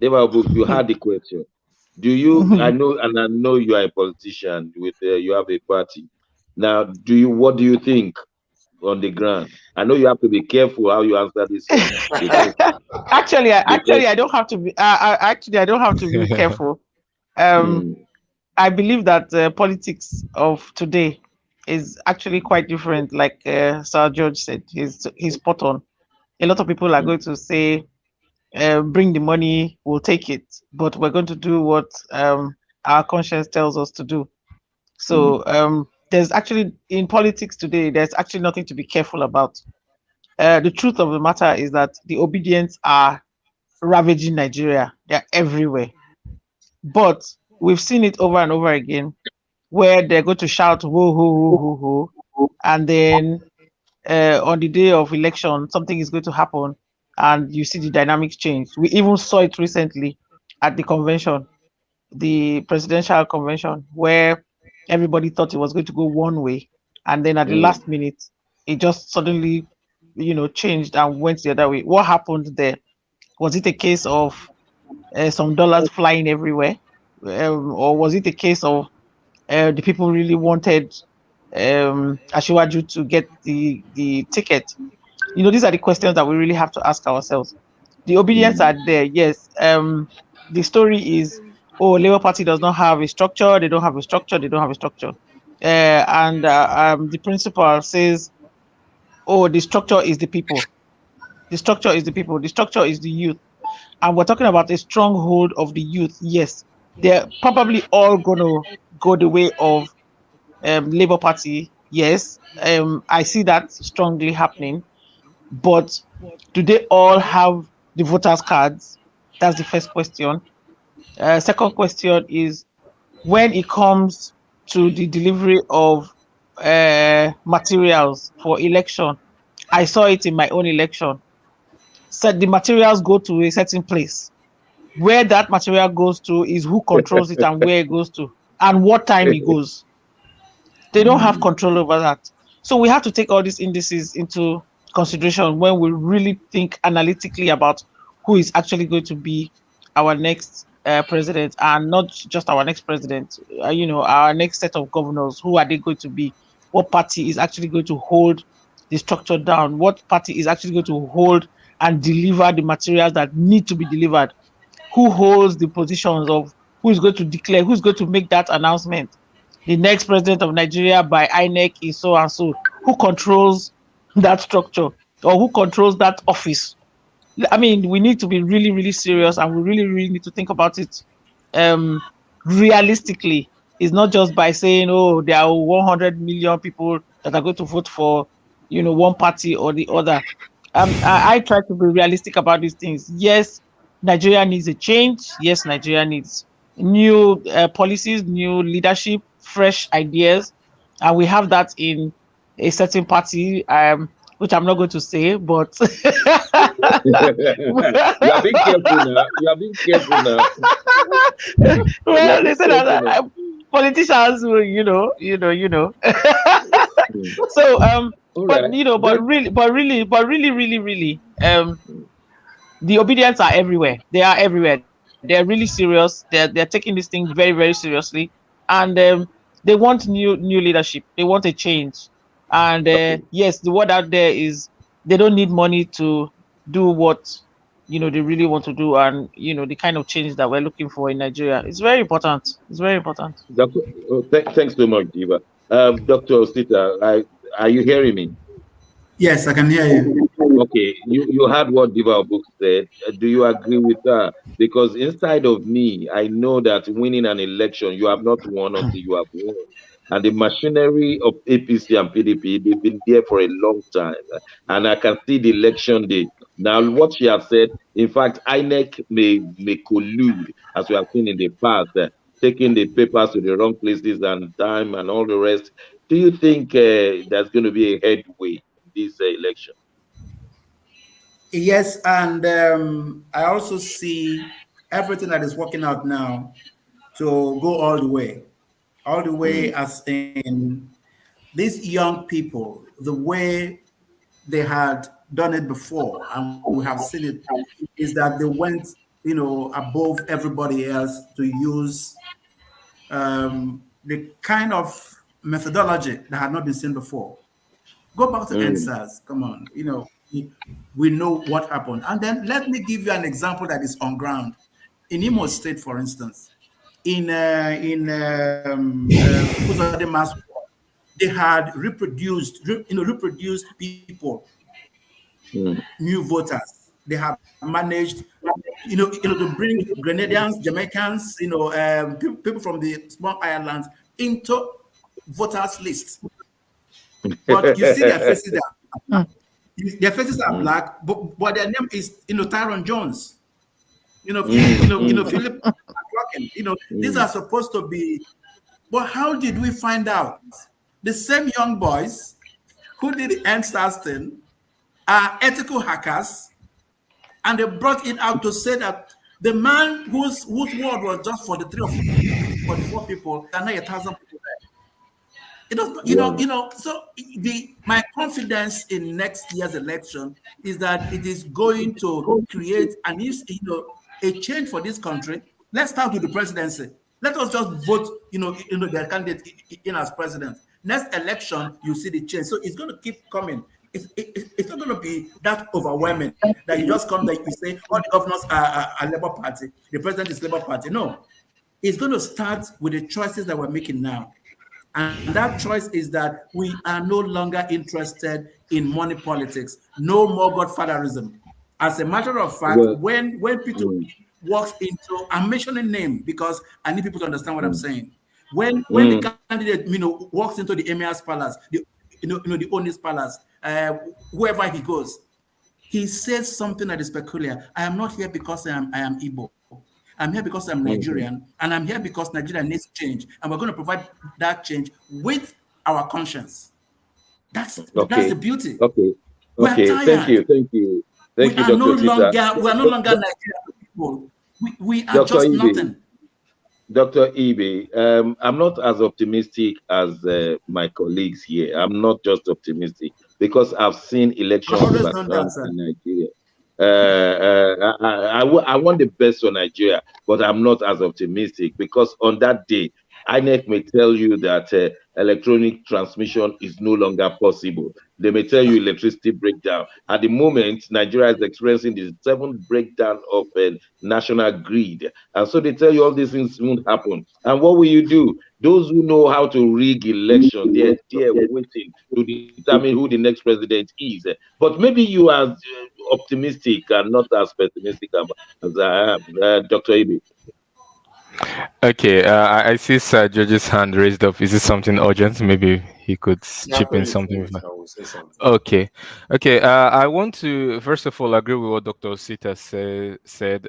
Speaker 1: Deva Books, you had the question. Do you? I know you are a politician with you have a party. Now, what do you think on the ground? I know you have to be careful how you answer this one.
Speaker 5: Actually, I don't have to be. Actually, I don't have to be careful. I believe that politics of today is actually quite different. Like Sir George said, he's spot on. A lot of people are going to say, bring the money, we'll take it, but we're going to do what our conscience tells us to do. So there's actually, in politics today, there's actually nothing to be careful about. The truth of the matter is that the obedience are ravaging Nigeria. They're everywhere. But we've seen it over and over again, where they're going to shout, whoa, whoa, whoa, whoa, whoa, and then on the day of election, something is going to happen, and you see the dynamics change. We even saw it recently at the convention, the presidential convention, where everybody thought it was going to go one way, and then at the last minute, it just suddenly, changed and went the other way. What happened there? Was it a case of some dollars flying everywhere, or was it a case of the people really wanted Ashiwaju to get the ticket? These are the questions that we really have to ask ourselves. The obedience are there, yes. The story is, Labour Party does not have a structure. They don't have a structure. They don't have a structure. And the principal says oh, the structure is the people. The structure is the people. The structure is the youth. And we're talking about a stronghold of the youth. Yes, they're probably all going to go the way of Labour Party. Yes, I see that strongly happening. But do they all have the voters' cards? That's the first question. Second question is, when it comes to the delivery of materials for election, I saw it in my own election. So the materials go to a certain place. Where that material goes to is who controls it and where it goes to and what time it goes. They don't have control over that. So we have to take all these indices into consideration when we really think analytically about who is actually going to be our next president, and not just our next president, our next set of governors. Who are they going to be? What party is actually going to hold the structure down? What party is actually going to hold and deliver the materials that need to be delivered? Who holds the positions of who is going to declare, who's going to make that announcement? The next president of Nigeria by INEC is so and so. Who controls that structure, or who controls that office? I mean, we need to be really, really serious, and we really, really need to think about it realistically. It's not just by saying, oh, there are 100 million people that are going to vote for, one party or the other. I try to be realistic about these things. Yes, Nigeria needs a change. Yes, Nigeria needs new policies, new leadership, fresh ideas, and we have that in a certain party, which I'm not going to say, but
Speaker 1: You are being careful now. You are being careful now.
Speaker 5: well, they said that politicians, So but
Speaker 1: right.
Speaker 5: really, the obedience are everywhere. They are everywhere. They're really serious. They're taking this thing very, very seriously, and they want new leadership. They want a change. And yes, the word out there is they don't need money to do what they really want to do, and the kind of change that we're looking for in Nigeria. It's very important. It's very important.
Speaker 1: Thanks so much, Diva. Dr. Osita, are you hearing me?
Speaker 3: Yes, I can hear you.
Speaker 1: Okay, you heard what Diva Book said. Do you agree with her? Because inside of me, I know that winning an election, you have not won until you have won. And the machinery of APC and PDP, they've been there for a long time. And I can see the election day. Now, what she has said, in fact, INEC may collude, as we have seen in the past, taking the papers to the wrong places and time and all the rest. Do you think there's going to be a headway in this election?
Speaker 3: Yes, and I also see everything that is working out now to go all the way as in these young people, the way they had done it before, and we have seen it, is that they went, above everybody else to use the kind of methodology that had not been seen before. Go back to answers. Come on, we know what happened. And then let me give you an example that is on ground. In Imo State, for instance, in Kuzade Mass, they had reproduced people, new voters. They have managed, to bring Grenadians, Jamaicans, people from the small islands into voters list. But you see their faces there. Their faces are black, but their name is Tyron Jones. Philip McLaughlin. These are supposed to be. But how did we find out? The same young boys who did the EndSARS thing are ethical hackers, and they brought it out to say that the man whose word was just for the 44 people, there are now 1,000 people there. So my confidence in next year's election is that it is going to create a change for this country. Let's start with the presidency. Let us just vote, their candidate in as president. Next election, you see the change. So it's going to keep coming. It's not going to be that overwhelming that you just come there, you say all the governors are Labour Party, the president is Labour Party. No, it's going to start with the choices that we're making now. And that choice is that we are no longer interested in money politics. No more godfatherism. As a matter of fact,
Speaker 1: Well,
Speaker 3: when Peter walks into, I'm mentioning name because I need people to understand what I'm saying. When the candidate walks into the emir's palace, the owner's palace, wherever he goes, he says something that is peculiar. I am not here because I am Igbo. I'm here because I'm Nigerian, and I'm here because Nigeria needs change, and we're going to provide that change with our conscience. That's
Speaker 1: okay,
Speaker 3: the beauty.
Speaker 1: okay,
Speaker 3: We are
Speaker 1: okay. Thank
Speaker 3: tired.
Speaker 1: you,
Speaker 3: We are no
Speaker 1: Dr. Peter.
Speaker 3: longer Nigerian people. We are
Speaker 1: Dr.
Speaker 3: just
Speaker 1: Ibe,
Speaker 3: nothing.
Speaker 1: Dr. Ibe, I'm not as optimistic as my colleagues here. I'm not just optimistic because I've seen
Speaker 3: I've
Speaker 1: elections
Speaker 3: always done that,
Speaker 1: overturned
Speaker 3: sir.
Speaker 1: in Nigeria. I want the best for Nigeria, but I'm not as optimistic because on that day, INEC may tell you that electronic transmission is no longer possible. They may tell you electricity breakdown. At the moment, Nigeria is experiencing the seventh breakdown of a national grid. And so they tell you all these things won't happen. And what will you do? Those who know how to rig election, they're there waiting to determine who the next president is. But maybe you are optimistic and not as pessimistic as I am, Dr. Ibe.
Speaker 9: Okay, I see Sir George's hand raised up. Is this something urgent? Maybe he could chip
Speaker 2: After
Speaker 9: in
Speaker 2: you
Speaker 9: something.
Speaker 2: finish, I will say something.
Speaker 9: Okay, okay. I want to first of all agree with what Dr. Sita said.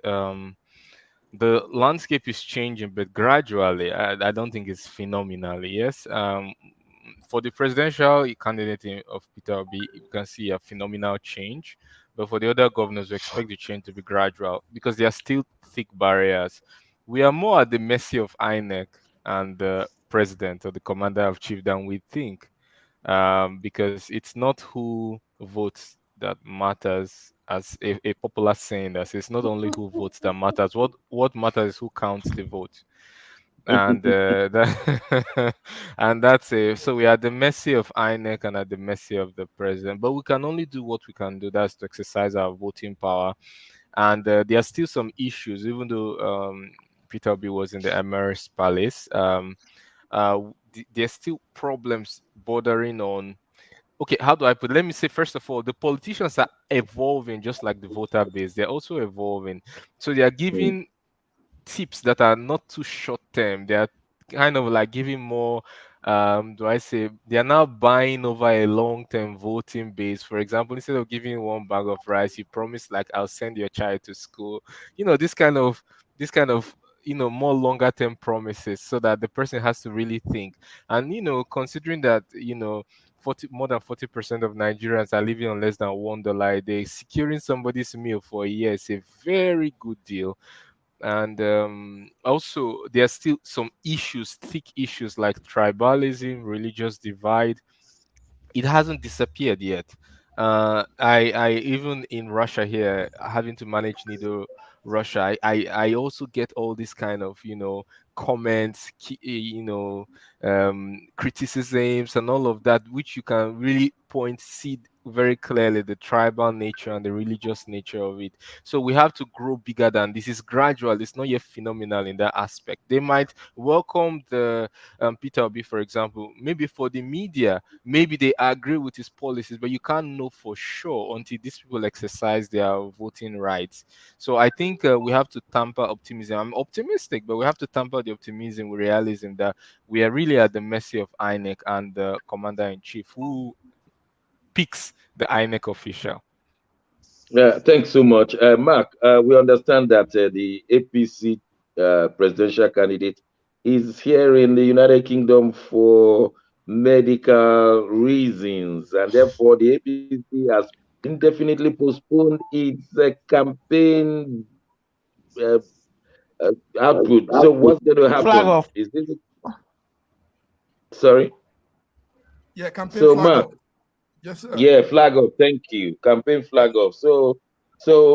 Speaker 9: The landscape is changing, but gradually. I don't think it's phenomenally. Yes. For the presidential candidate of Peter Obi, you can see a phenomenal change. But for the other governors, we expect the change to be gradual because there are still thick barriers. We are more at the mercy of INEC and the president or the commander of chief than we think, because it's not who votes that matters, as a popular saying that says, not only who votes that matters. What matters is who counts the vote, and that and that's it. So we are at the mercy of INEC and at the mercy of the president, but we can only do what we can do. That's to exercise our voting power, and there are still some issues, even though Peter Obi was in the Emirates Palace. There's still problems bordering on. Okay, how do I put it? Let me say, first of all, the politicians are evolving just like the voter base. They're also evolving. So they are giving tips that are not too short term. They are kind of like giving more, do I say, they are now buying over a long term voting base. For example, instead of giving one bag of rice, you promise like, I'll send your child to school. This kind of more longer term promises, so that the person has to really think. And considering that 40, more than 40% of Nigerians are living on less than $1 a day, securing somebody's meal for a year is a very good deal. And also, there are still some issues, thick issues like tribalism, religious divide. It hasn't disappeared yet. I even in Russia here, having to manage Nido Russia, I also get all this kind of comments, criticisms and all of that, which you can really see very clearly the tribal nature and the religious nature of it. So we have to grow bigger than this. Is gradual. It's not yet phenomenal in that aspect. They might welcome the Peter Obi, for example, maybe for the media, maybe they agree with his policies, but you can't know for sure until these people exercise their voting rights. So I think we have to tamper optimism. I'm optimistic, but we have to tamper the optimism with realism that we are really at the mercy of INEC and the commander in chief who picks the INEC official.
Speaker 1: Yeah, thanks so much. Mark, we understand that the APC presidential candidate is here in the United Kingdom for medical reasons, and therefore the APC has indefinitely postponed its campaign uh, output. So what's going to
Speaker 5: Flag
Speaker 1: happen?
Speaker 5: off.
Speaker 1: Is this sorry?
Speaker 4: Yeah, campaign
Speaker 1: So
Speaker 4: flag
Speaker 1: Mark,
Speaker 4: up. Yes, sir.
Speaker 1: yeah, flag off. Thank you. Campaign flag off. So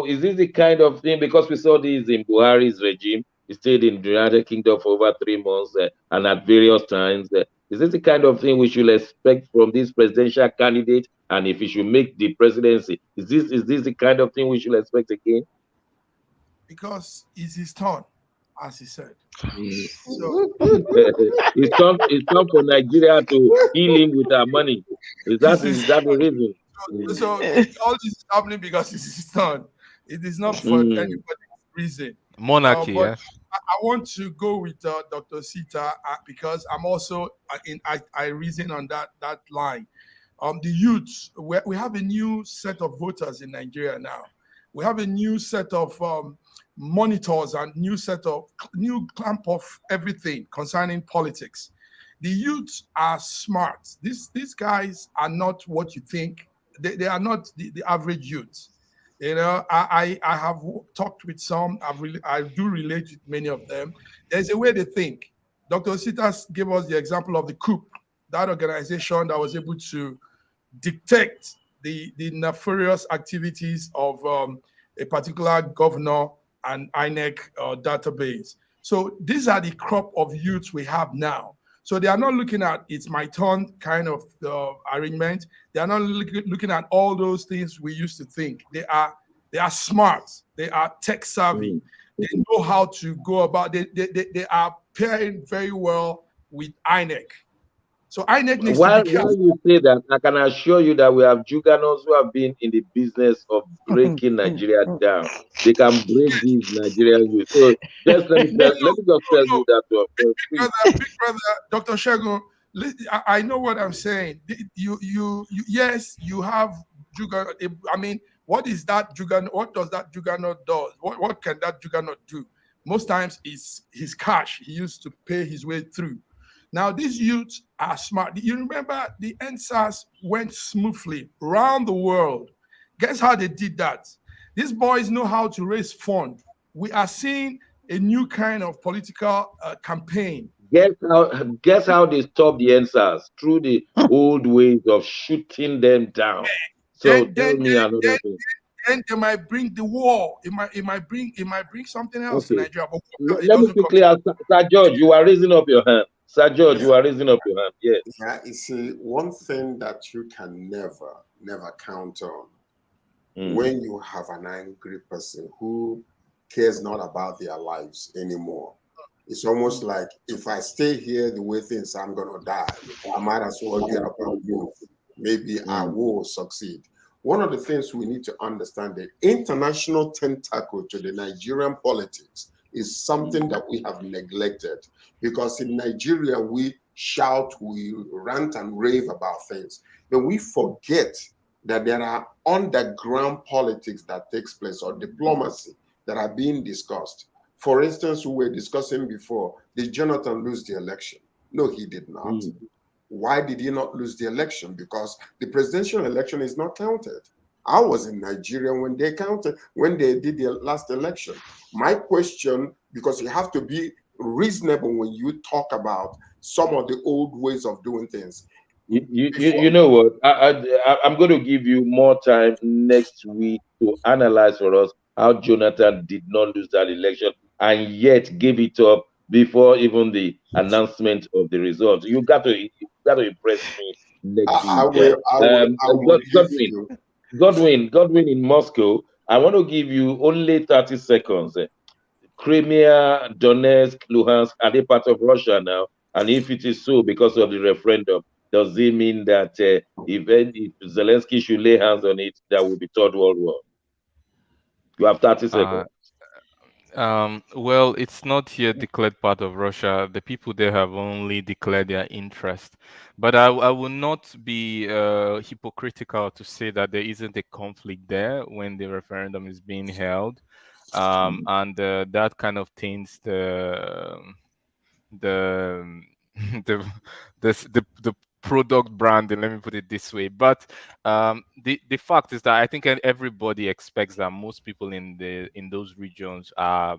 Speaker 1: is this the kind of thing, because we saw this in Buhari's regime? He stayed in the United Kingdom for over 3 months and at various times. Is this the kind of thing we should expect from this presidential candidate? And if he should make the presidency, is this the kind of thing we should expect again?
Speaker 4: Because it's his turn, as he said.
Speaker 1: Mm.
Speaker 4: So
Speaker 1: It's time for Nigeria to heal him with our money. Is that
Speaker 4: it's his
Speaker 1: is that the
Speaker 4: turn.
Speaker 1: reason?
Speaker 4: All this is happening because it's done. It is not for
Speaker 1: Mm.
Speaker 4: anybody's reason.
Speaker 9: Monarchy,
Speaker 4: But
Speaker 9: yeah.
Speaker 4: I want to go with Dr. Sita because I'm also I reason on that line. The youths, we have a new set of voters in Nigeria now. We have a new set of monitors and new clamp of everything concerning politics. The youths are smart. These guys are not what you think. They are not the average youth. I have talked with some. I do relate with many of them. There's a way they think. Dr. Sitas gave us the example of the coup, that organization that was able to dictate the nefarious activities of a particular governor and INEC database. So these are the crop of youths we have now. So they are not looking at it's my turn kind of arrangement. They are not looking at all those things we used to think. They are smart. They are tech savvy.
Speaker 1: Mm.
Speaker 4: They know how to go about. They are pairing very well with INEC. So INEC needs to be
Speaker 1: While
Speaker 4: careful.
Speaker 1: you say that, I can assure you that we have juggernauts who have been in the business of breaking Nigeria down. They can break these Nigerian youth. So just let me just tell
Speaker 4: No,
Speaker 1: you that please.
Speaker 4: big brother, Dr. Shagun, I know what I'm saying. Yes, you have juggernaut. I mean, what is that juggernaut? What does that juggernaut do? What can that juggernaut do? Most times, it's his cash he used to pay his way through. Now, these youths are smart. You remember the NSAS went smoothly around the world. Guess how they did that? These boys know how to raise funds. We are seeing a new kind of political campaign.
Speaker 1: Guess how they stop the answers through the old ways of shooting them down. So
Speaker 4: Then,
Speaker 1: tell
Speaker 4: then,
Speaker 1: me
Speaker 4: then,
Speaker 1: another
Speaker 4: then,
Speaker 1: thing.
Speaker 4: then they might bring the war. It might bring something else to
Speaker 1: Okay.
Speaker 4: Nigeria, but it
Speaker 1: Let me
Speaker 4: doesn't come.
Speaker 1: quickly ask Sir George, you are raising up your hand. Sir George,
Speaker 2: Yeah,
Speaker 1: you are raising up your hand. Yes.
Speaker 2: yeah. You see, one thing that you can never count on
Speaker 1: Mm.
Speaker 2: when you have an angry person who cares not about their lives anymore. It's almost like if I stay here the way things are, I'm gonna die. I might as well get up and move. Maybe I
Speaker 1: Mm.
Speaker 2: will succeed. One of the things we need to understand, the international tentacle to the Nigerian politics is something that we have neglected, because in Nigeria we shout, we rant and rave about things, but we forget that there are underground politics that takes place, or diplomacy that are being discussed. For instance, we were discussing before, did Jonathan lose the election? No, he did not.
Speaker 1: Mm.
Speaker 2: Why did he not lose the election? Because the presidential election is not counted. I was in Nigeria when they did the last election. My question, because you have to be reasonable when you talk about some of the old ways of doing things.
Speaker 1: You know what? I'm going to give you more time next week to analyze for us how Jonathan did not lose that election and yet gave it up before even the announcement of the results. You got to impress me next
Speaker 2: I
Speaker 1: week.
Speaker 2: will, I will give
Speaker 1: Godwin,
Speaker 2: you.
Speaker 1: Godwin in Moscow. I want to give you only 30 seconds. Crimea, Donetsk, Luhansk, are they part of Russia now? And if it is so, because of the referendum, does it mean that if Zelensky should lay hands on it, there will be third world war? You have 30
Speaker 9: Uh,
Speaker 1: seconds.
Speaker 9: well, it's not yet declared part of Russia. The people there have only declared their interest. But I will not be hypocritical to say that there isn't a conflict there when the referendum is being held. And that kind of taints the the the product branding, let me put it this way. But the fact is that I think everybody expects that most people in those regions are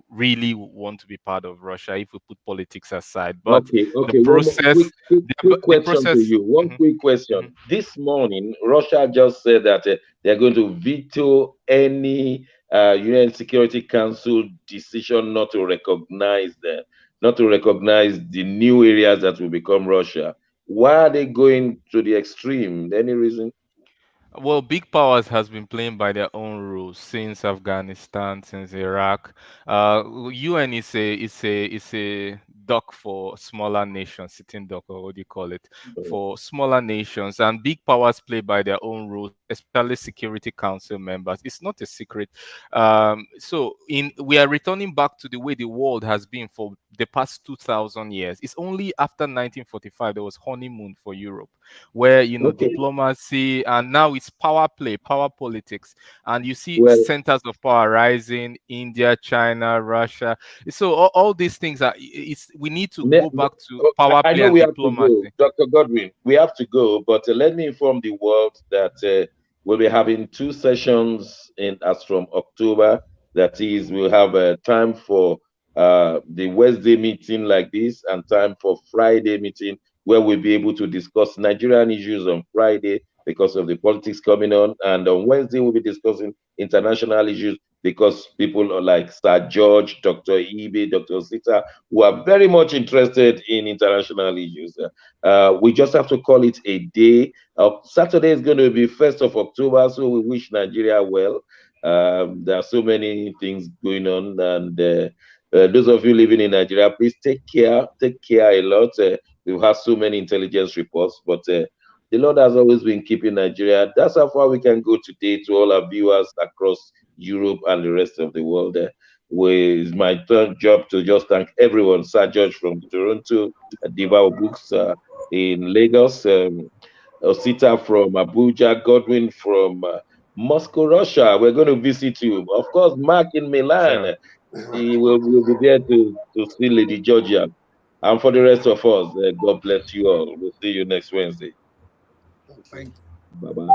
Speaker 9: really want to be part of Russia if we put politics aside. But
Speaker 1: Okay,
Speaker 9: the
Speaker 1: okay. One more
Speaker 9: process
Speaker 1: quick
Speaker 9: the
Speaker 1: question to
Speaker 9: process
Speaker 1: you. One
Speaker 9: Mhm,
Speaker 1: quick question.
Speaker 9: mhm.
Speaker 1: This morning, Russia just said that they're going to veto any UN Security Council decision not to recognize the new areas that will become Russia. Why are they going to the extreme? Any reason?
Speaker 9: Well, big powers has been playing by their own rules since Afghanistan, since Iraq. UN is a duck for smaller nations, sitting duck, or what do you call it, for smaller nations, and big powers play by their own rules, especially Security Council members. It's not a secret. So we are returning back to the way the world has been for the past 2,000 years. It's only after 1945 there was honeymoon for Europe, where diplomacy, and now it's power play, power politics, and you see centers of power rising: India, China, Russia. So all these things we need to go back to power play and diplomacy.
Speaker 1: Dr. Godwin, we have to go, but let me inform the world that we'll be having 2 sessions as from October. That is, we'll have a time for the Wednesday meeting like this, and time for Friday meeting, where we'll be able to discuss Nigerian issues on Friday because of the politics coming on, and on Wednesday we'll be discussing international issues because people like Sir George, Dr. Ibe, Dr. Sita, who are very much interested in international issues. We just have to call it a day. Saturday is going to be 1st of October, so we wish Nigeria well. There are so many things going on, and those of you living in Nigeria, please take care a lot. We've had so many intelligence reports, but the Lord has always been keeping Nigeria. That's how far we can go today. To all our viewers across Europe and the rest of the world, it's my job to just thank everyone. Sir George from Toronto, Diva Books in Lagos, Osita from Abuja, Godwin from Moscow, Russia. We're going to visit you. Of course, Mark in Milan. He will be there to see Lady Georgia. And for the rest of us, God bless you all. We'll see you next Wednesday.
Speaker 3: Thank you.
Speaker 1: Bye-bye.